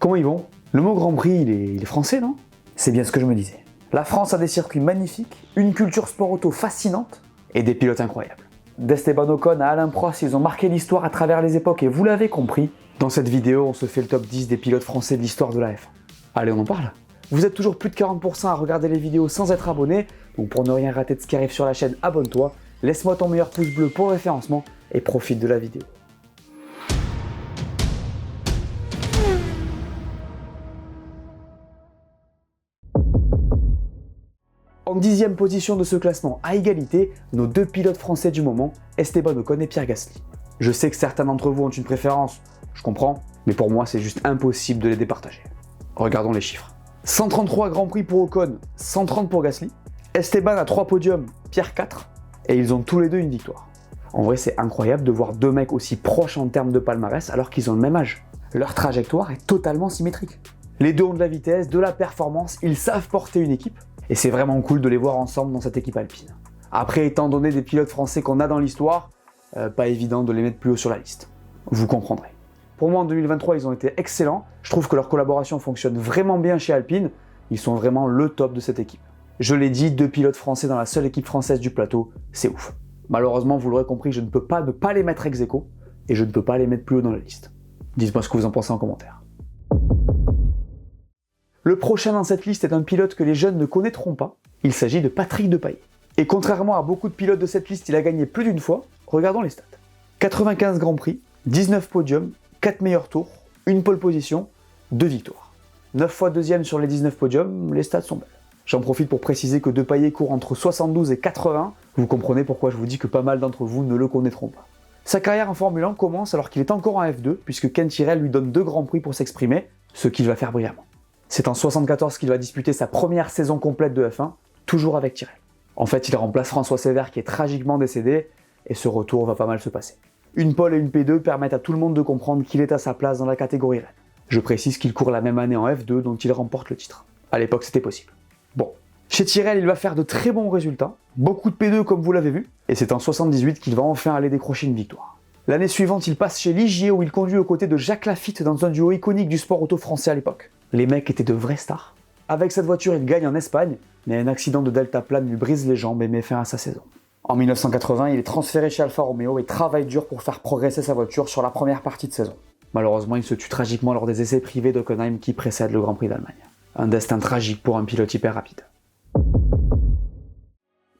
Comment ils vont? Le mot Grand Prix, il est français, non? C'est bien ce que je me disais. La France a des circuits magnifiques, une culture sport auto fascinante et des pilotes incroyables. D'Esteban Ocon à Alain Prost, ils ont marqué l'histoire à travers les époques et vous l'avez compris, dans cette vidéo, on se fait le top 10 des pilotes français de l'histoire de la F1. Allez, on en parle. Vous êtes toujours plus de 40% à regarder les vidéos sans être abonné, donc pour ne rien rater de ce qui arrive sur la chaîne, abonne-toi, laisse-moi ton meilleur pouce bleu pour le référencement et profite de la vidéo. En 10e position de ce classement, à égalité, nos deux pilotes français du moment, Esteban Ocon et Pierre Gasly. Je sais que certains d'entre vous ont une préférence, je comprends, mais pour moi c'est juste impossible de les départager. Regardons les chiffres. 133 Grands Prix pour Ocon, 130 pour Gasly. Esteban a 3 podiums, Pierre 4, et ils ont tous les deux une victoire. En vrai, c'est incroyable de voir deux mecs aussi proches en termes de palmarès alors qu'ils ont le même âge. Leur trajectoire est totalement symétrique. Les deux ont de la vitesse, de la performance, ils savent porter une équipe, et c'est vraiment cool de les voir ensemble dans cette équipe alpine. Après, étant donné des pilotes français qu'on a dans l'histoire, pas évident de les mettre plus haut sur la liste. Vous comprendrez. Pour moi, en 2023, ils ont été excellents. Je trouve que leur collaboration fonctionne vraiment bien chez Alpine. Ils sont vraiment le top de cette équipe. Je l'ai dit, deux pilotes français dans la seule équipe française du plateau, c'est ouf. Malheureusement, vous l'aurez compris, je ne peux pas ne pas les mettre ex aequo et je ne peux pas les mettre plus haut dans la liste. Dites-moi ce que vous en pensez en commentaire. Le prochain dans cette liste est un pilote que les jeunes ne connaîtront pas. Il s'agit de Patrick Depailler. Et contrairement à beaucoup de pilotes de cette liste, il a gagné plus d'une fois. Regardons les stats. 95 Grands Prix, 19 podiums, 4 meilleurs tours, une pole position, 2 victoires. 9 fois deuxième sur les 19 podiums, les stats sont belles. J'en profite pour préciser que Depailler court entre 72 et 80. Vous comprenez pourquoi je vous dis que pas mal d'entre vous ne le connaîtront pas. Sa carrière en Formule 1 commence alors qu'il est encore en F2, puisque Ken Tyrrell lui donne 2 Grands Prix pour s'exprimer, ce qu'il va faire brillamment. C'est en 74 qu'il va disputer sa première saison complète de F1, toujours avec Tyrrell. En fait, il remplace François Sévère qui est tragiquement décédé, et ce retour va pas mal se passer. Une pole et une P2 permettent à tout le monde de comprendre qu'il est à sa place dans la catégorie reine. Je précise qu'il court la même année en F2 dont il remporte le titre. À l'époque, c'était possible. Bon. Chez Tyrrell, il va faire de très bons résultats, beaucoup de P2 comme vous l'avez vu, et c'est en 78 qu'il va enfin aller décrocher une victoire. L'année suivante, il passe chez Ligier où il conduit aux côtés de Jacques Lafitte dans un duo iconique du sport auto français à l'époque. Les mecs étaient de vrais stars. Avec cette voiture, il gagne en Espagne, mais un accident de deltaplane lui brise les jambes et met fin à sa saison. En 1980, il est transféré chez Alfa Romeo et travaille dur pour faire progresser sa voiture sur la première partie de saison. Malheureusement, il se tue tragiquement lors des essais privés d'Hockenheim qui précèdent le Grand Prix d'Allemagne. Un destin tragique pour un pilote hyper rapide.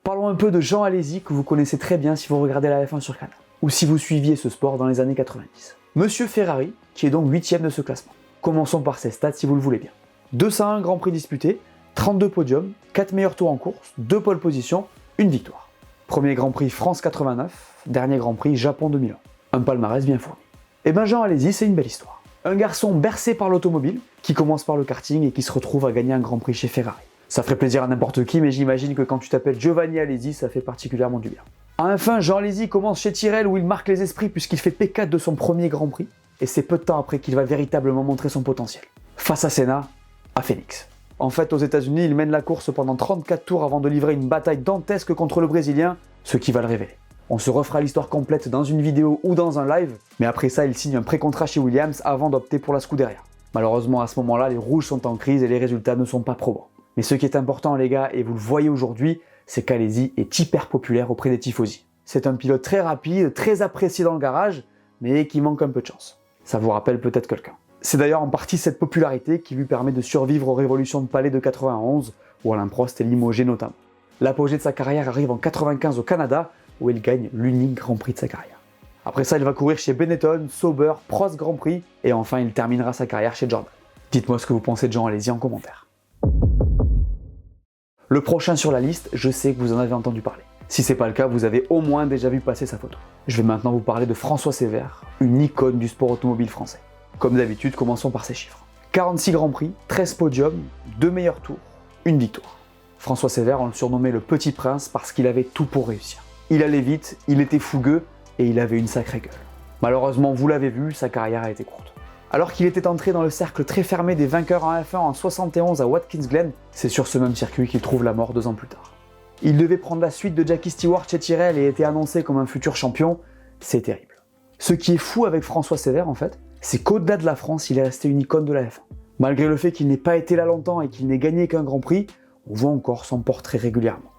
Parlons un peu de Jean Alesi, que vous connaissez très bien si vous regardez la F1 sur Canal, ou si vous suiviez ce sport dans les années 90. Monsieur Ferrari, qui est donc 8ème de ce classement. Commençons par ses stats si vous le voulez bien. 201 Grands Prix disputés, 32 podiums, 4 meilleurs tours en course, 2 pole positions, une victoire. Premier Grand Prix France 89, dernier Grand Prix Japon 2001. Un palmarès bien fourni. Et ben Jean Alesi, c'est une belle histoire. Un garçon bercé par l'automobile, qui commence par le karting et qui se retrouve à gagner un Grand Prix chez Ferrari. Ça ferait plaisir à n'importe qui, mais j'imagine que quand tu t'appelles Giovanni Alesi, ça fait particulièrement du bien. Enfin, Jean Alesi commence chez Tyrrell où il marque les esprits puisqu'il fait P4 de son premier Grand Prix, et c'est peu de temps après qu'il va véritablement montrer son potentiel. Face à Senna, à Phoenix. En fait, aux États-Unis, il mène la course pendant 34 tours avant de livrer une bataille dantesque contre le Brésilien, ce qui va le révéler. On se refera l'histoire complète dans une vidéo ou dans un live, mais après ça, il signe un pré-contrat chez Williams avant d'opter pour la Scuderia. Malheureusement, à ce moment-là, les rouges sont en crise et les résultats ne sont pas probants. Mais ce qui est important, les gars, et vous le voyez aujourd'hui, c'est qu'Alesi est hyper populaire auprès des tifosi. C'est un pilote très rapide, très apprécié dans le garage, mais qui manque un peu de chance. Ça vous rappelle peut-être quelqu'un. C'est d'ailleurs en partie cette popularité qui lui permet de survivre aux révolutions de Palais de 91, où Alain Prost est limogé notamment. L'apogée de sa carrière arrive en 95 au Canada, où il gagne l'unique Grand Prix de sa carrière. Après ça, il va courir chez Benetton, Sauber, Prost Grand Prix, et enfin il terminera sa carrière chez Jordan. Dites-moi ce que vous pensez de Jean Alesi en commentaire. Le prochain sur la liste, je sais que vous en avez entendu parler. Si c'est pas le cas, vous avez au moins déjà vu passer sa photo. Je vais maintenant vous parler de François Sévère, une icône du sport automobile français. Comme d'habitude, commençons par ses chiffres. 46 Grands Prix, 13 podiums, 2 meilleurs tours, une victoire. François Sévère, on le surnommait le Petit Prince parce qu'il avait tout pour réussir. Il allait vite, il était fougueux et il avait une sacrée gueule. Malheureusement, vous l'avez vu, sa carrière a été courte. Alors qu'il était entré dans le cercle très fermé des vainqueurs en F1 en 71 à Watkins Glen, c'est sur ce même circuit qu'il trouve la mort 2 ans plus tard. Il devait prendre la suite de Jackie Stewart chez Tyrrell et était annoncé comme un futur champion, c'est terrible. Ce qui est fou avec François Sévère en fait, c'est qu'au-delà de la France, il est resté une icône de la F1. Malgré le fait qu'il n'ait pas été là longtemps et qu'il n'ait gagné qu'un Grand Prix, on voit encore son portrait régulièrement.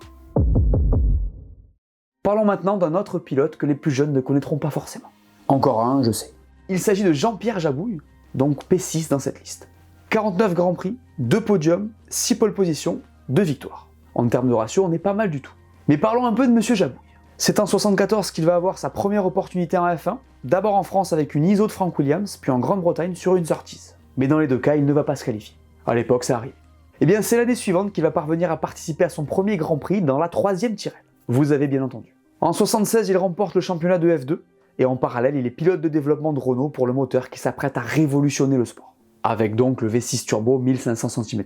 Parlons maintenant d'un autre pilote que les plus jeunes ne connaîtront pas forcément. Encore un, je sais. Il s'agit de Jean-Pierre Jabouille, donc P6 dans cette liste. 49 Grands Prix, 2 podiums, 6 pole positions, 2 victoires. En termes de ratio, on est pas mal du tout. Mais parlons un peu de Monsieur Jabouille. C'est en 1974 qu'il va avoir sa première opportunité en F1, d'abord en France avec une ISO de Frank Williams, puis en Grande-Bretagne sur une Surtees. Mais dans les deux cas, il ne va pas se qualifier. À l'époque, ça arrive. Et bien, c'est l'année suivante qu'il va parvenir à participer à son premier Grand Prix dans la 3e Tyrrell. Vous avez bien entendu. En 1976, il remporte le championnat de F2, et en parallèle, il est pilote de développement de Renault pour le moteur qui s'apprête à révolutionner le sport. Avec donc le V6 Turbo 1500 cm3.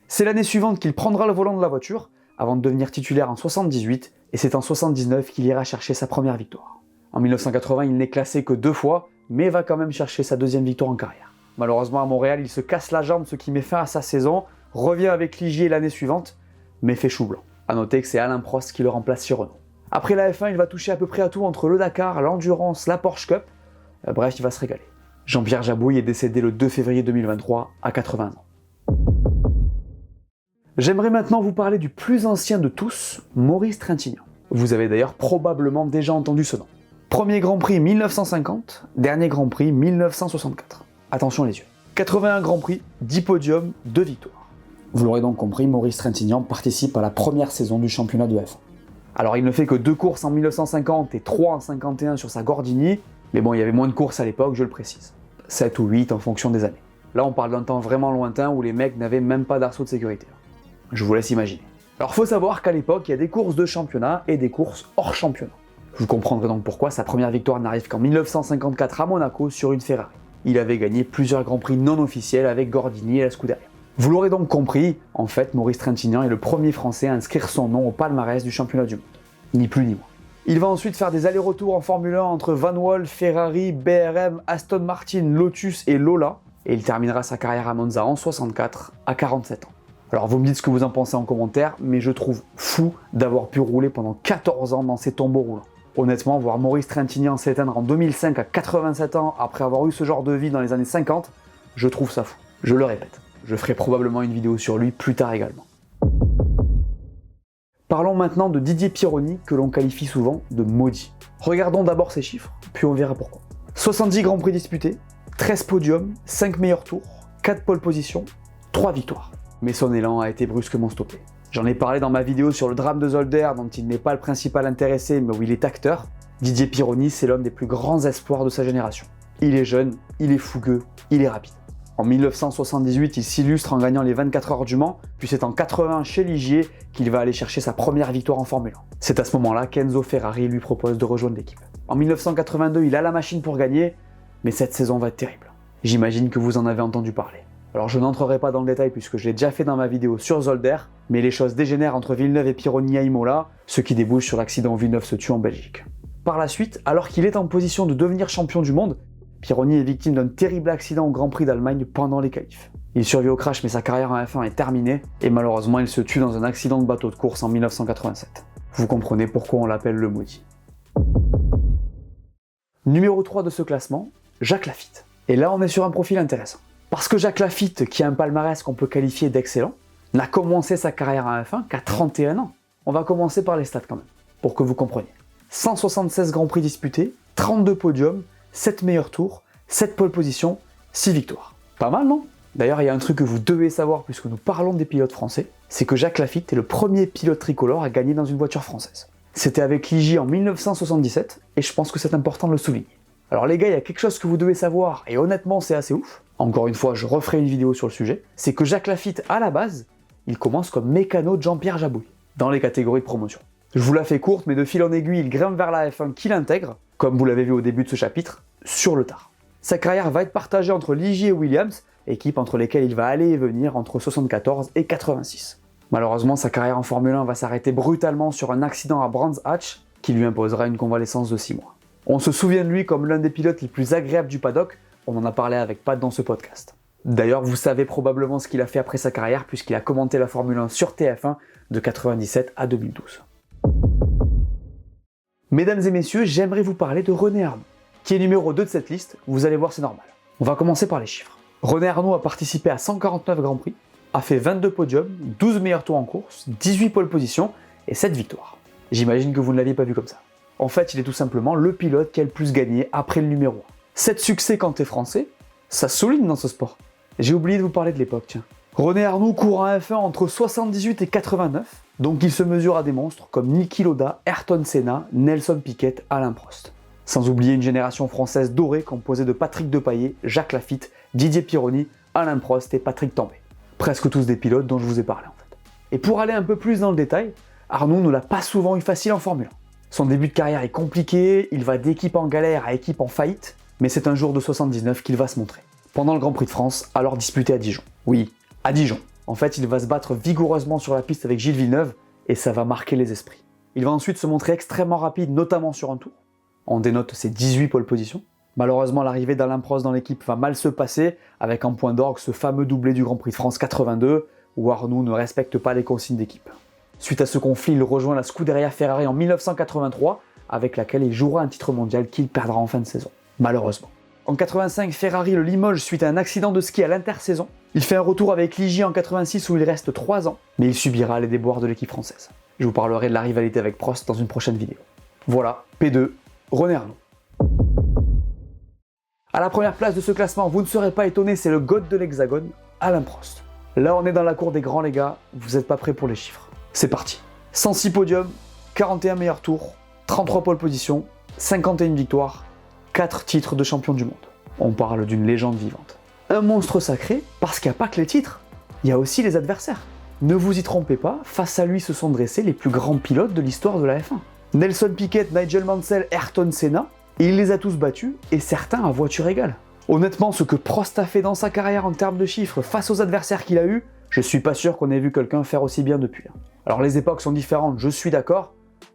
C'est l'année suivante qu'il prendra le volant de la voiture, avant de devenir titulaire en 78, et c'est en 79 qu'il ira chercher sa première victoire. En 1980, il n'est classé que 2 fois, mais va quand même chercher sa 2e victoire en carrière. Malheureusement à Montréal, il se casse la jambe, ce qui met fin à sa saison, revient avec Ligier l'année suivante, mais fait chou blanc. A noter que c'est Alain Prost qui le remplace sur Renault. Après la F1, il va toucher à peu près à tout entre le Dakar, l'Endurance, la Porsche Cup, bref, il va se régaler. Jean-Pierre Jabouille est décédé le 2 février 2023 à 80 ans. J'aimerais maintenant vous parler du plus ancien de tous, Maurice Trintignant. Vous avez d'ailleurs probablement déjà entendu ce nom. Premier Grand Prix 1950, dernier Grand Prix 1964. Attention les yeux. 81 Grand Prix, 10 podiums, 2 victoires. Vous l'aurez donc compris, Maurice Trintignant participe à la première saison du championnat de F1. Alors il ne fait que 2 courses en 1950 et 3 en 51 sur sa Gordini, mais bon, il y avait moins de courses à l'époque, je le précise. 7 ou 8 en fonction des années. Là on parle d'un temps vraiment lointain où les mecs n'avaient même pas d'arceau de sécurité. Je vous laisse imaginer. Alors faut savoir qu'à l'époque, il y a des courses de championnat et des courses hors championnat. Vous comprendrez donc pourquoi sa première victoire n'arrive qu'en 1954 à Monaco sur une Ferrari. Il avait gagné plusieurs grands prix non officiels avec Gordini et la Scuderia. Vous l'aurez donc compris, en fait, Maurice Trintignant est le premier Français à inscrire son nom au palmarès du championnat du monde. Ni plus ni moins. Il va ensuite faire des allers-retours en Formule 1 entre Van Wall, Ferrari, BRM, Aston Martin, Lotus et Lola, et il terminera sa carrière à Monza en 64 à 47 ans. Alors vous me dites ce que vous en pensez en commentaire, mais je trouve fou d'avoir pu rouler pendant 14 ans dans ces tombeaux roulants. Honnêtement, voir Maurice Trintignant s'éteindre en 2005 à 87 ans après avoir eu ce genre de vie dans les années 50, je trouve ça fou. Je le répète, je ferai probablement une vidéo sur lui plus tard également. Parlons maintenant de Didier Pironi, que l'on qualifie souvent de maudit. Regardons d'abord ses chiffres, puis on verra pourquoi. 70 Grands Prix disputés, 13 podiums, 5 meilleurs tours, 4 pole positions, 3 victoires. Mais son élan a été brusquement stoppé. J'en ai parlé dans ma vidéo sur le drame de Zolder, dont il n'est pas le principal intéressé, mais où il est acteur. Didier Pironi, c'est l'un des plus grands espoirs de sa génération. Il est jeune, il est fougueux, il est rapide. En 1978, il s'illustre en gagnant les 24 heures du Mans, puis c'est en 80 chez Ligier qu'il va aller chercher sa première victoire en Formule 1. C'est à ce moment-là qu'Enzo Ferrari lui propose de rejoindre l'équipe. En 1982, il a la machine pour gagner, mais cette saison va être terrible. J'imagine que vous en avez entendu parler. Alors je n'entrerai pas dans le détail puisque je l'ai déjà fait dans ma vidéo sur Zolder, mais les choses dégénèrent entre Villeneuve et Pironi à Imola, ce qui débouche sur l'accident où Villeneuve se tue en Belgique. Par la suite, alors qu'il est en position de devenir champion du monde, Pironi est victime d'un terrible accident au Grand Prix d'Allemagne pendant les qualifs. Il survit au crash mais sa carrière en F1 est terminée, et malheureusement il se tue dans un accident de bateau de course en 1987. Vous comprenez pourquoi on l'appelle le maudit. Numéro 3 de ce classement, Jacques Laffite. Et là on est sur un profil intéressant. Parce que Jacques Laffite, qui a un palmarès qu'on peut qualifier d'excellent, n'a commencé sa carrière en F1 qu'à 31 ans. On va commencer par les stats quand même, pour que vous compreniez. 176 Grands Prix disputés, 32 podiums, 7 meilleurs tours, 7 pole positions, 6 victoires. Pas mal, non? D'ailleurs, il y a un truc que vous devez savoir puisque nous parlons des pilotes français, c'est que Jacques Laffite est le premier pilote tricolore à gagner dans une voiture française. C'était avec Ligier en 1977, et je pense que c'est important de le souligner. Alors les gars, il y a quelque chose que vous devez savoir, et honnêtement c'est assez ouf, encore une fois je referai une vidéo sur le sujet, c'est que Jacques Laffite, à la base, il commence comme mécano de Jean-Pierre Jabouille, dans les catégories de promotion. Je vous la fais courte, mais de fil en aiguille, il grimpe vers la F1 qu'il intègre, comme vous l'avez vu au début de ce chapitre, sur le tard. Sa carrière va être partagée entre Ligier et Williams, équipes entre lesquelles il va aller et venir entre 74 et 86. Malheureusement, sa carrière en Formule 1 va s'arrêter brutalement sur un accident à Brands Hatch, qui lui imposera une convalescence de 6 mois. On se souvient de lui comme l'un des pilotes les plus agréables du paddock, on en a parlé avec Pat dans ce podcast. D'ailleurs, vous savez probablement ce qu'il a fait après sa carrière puisqu'il a commenté la Formule 1 sur TF1 de 97 à 2012. Mesdames et messieurs, j'aimerais vous parler de René Arnoux, qui est numéro 2 de cette liste, vous allez voir c'est normal. On va commencer par les chiffres. René Arnoux a participé à 149 Grands Prix, a fait 22 podiums, 12 meilleurs tours en course, 18 pole positions et 7 victoires. J'imagine que vous ne l'aviez pas vu comme ça. En fait, il est tout simplement le pilote qui a le plus gagné après le numéro 1. 7 succès quand t'es français, ça souligne dans ce sport. J'ai oublié de vous parler de l'époque, tiens. René Arnoux court en F1 entre 78 et 89, donc il se mesure à des monstres comme Niki Lauda, Ayrton Senna, Nelson Piquet, Alain Prost. Sans oublier une génération française dorée composée de Patrick Depailler, Jacques Lafitte, Didier Pironi, Alain Prost et Patrick Tambay. Presque tous des pilotes dont je vous ai parlé en fait. Et pour aller un peu plus dans le détail, Arnoux ne l'a pas souvent eu facile en Formule 1. Son début de carrière est compliqué, il va d'équipe en galère à équipe en faillite, mais c'est un jour de 79 qu'il va se montrer. Pendant le Grand Prix de France, alors disputé à Dijon. Oui, à Dijon. En fait, il va se battre vigoureusement sur la piste avec Gilles Villeneuve, et ça va marquer les esprits. Il va ensuite se montrer extrêmement rapide, notamment sur un tour. On dénote ses 18 pole positions. Malheureusement, l'arrivée d'Alain Prost dans l'équipe va mal se passer, avec en point d'orgue ce fameux doublé du Grand Prix de France 82, où Arnoux ne respecte pas les consignes d'équipe. Suite à ce conflit, il rejoint la Scuderia Ferrari en 1983, avec laquelle il jouera un titre mondial qu'il perdra en fin de saison, malheureusement. En 85, Ferrari le limoge suite à un accident de ski à l'intersaison. Il fait un retour avec Ligier en 86 où il reste 3 ans, mais il subira les déboires de l'équipe française. Je vous parlerai de la rivalité avec Prost dans une prochaine vidéo. Voilà, P2, René Arnoux. À la première place de ce classement, vous ne serez pas étonné, c'est le GOAT de l'Hexagone, Alain Prost. Là, on est dans la cour des grands les gars, vous n'êtes pas prêts pour les chiffres. C'est parti. 106 podiums, 41 meilleurs tours, 33 pole positions, 51 victoires, 4 titres de champion du monde. On parle d'une légende vivante. Un monstre sacré, parce qu'il n'y a pas que les titres, il y a aussi les adversaires. Ne vous y trompez pas, face à lui se sont dressés les plus grands pilotes de l'histoire de la F1. Nelson Piquet, Nigel Mansell, Ayrton Senna, et il les a tous battus, et certains à voiture égale. Honnêtement, ce que Prost a fait dans sa carrière en termes de chiffres face aux adversaires qu'il a eus, je suis pas sûr qu'on ait vu quelqu'un faire aussi bien depuis. Alors les époques sont différentes, je suis d'accord,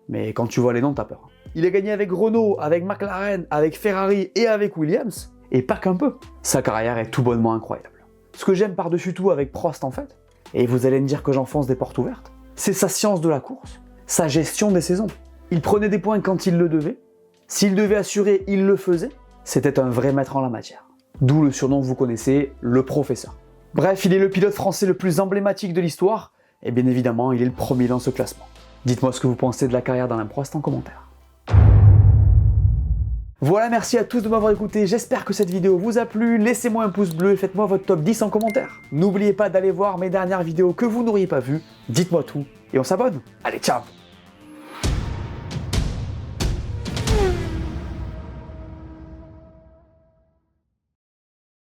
mais quand tu vois les noms, t'as peur. Il a gagné avec Renault, avec McLaren, avec Ferrari et avec Williams, et pas qu'un peu. Sa carrière est tout bonnement incroyable. Ce que j'aime par-dessus tout avec Prost en fait, et vous allez me dire que j'enfonce des portes ouvertes, c'est sa science de la course, sa gestion des saisons. Il prenait des points quand il le devait, s'il devait assurer, il le faisait, c'était un vrai maître en la matière. D'où le surnom que vous connaissez, le professeur. Bref, il est le pilote français le plus emblématique de l'histoire, et bien évidemment, il est le premier dans ce classement. Dites-moi ce que vous pensez de la carrière d'Alain Prost en commentaire. Voilà, merci à tous de m'avoir écouté, j'espère que cette vidéo vous a plu, laissez-moi un pouce bleu et faites-moi votre top 10 en commentaire. N'oubliez pas d'aller voir mes dernières vidéos que vous n'auriez pas vues, dites-moi tout, et on s'abonne. Allez, ciao!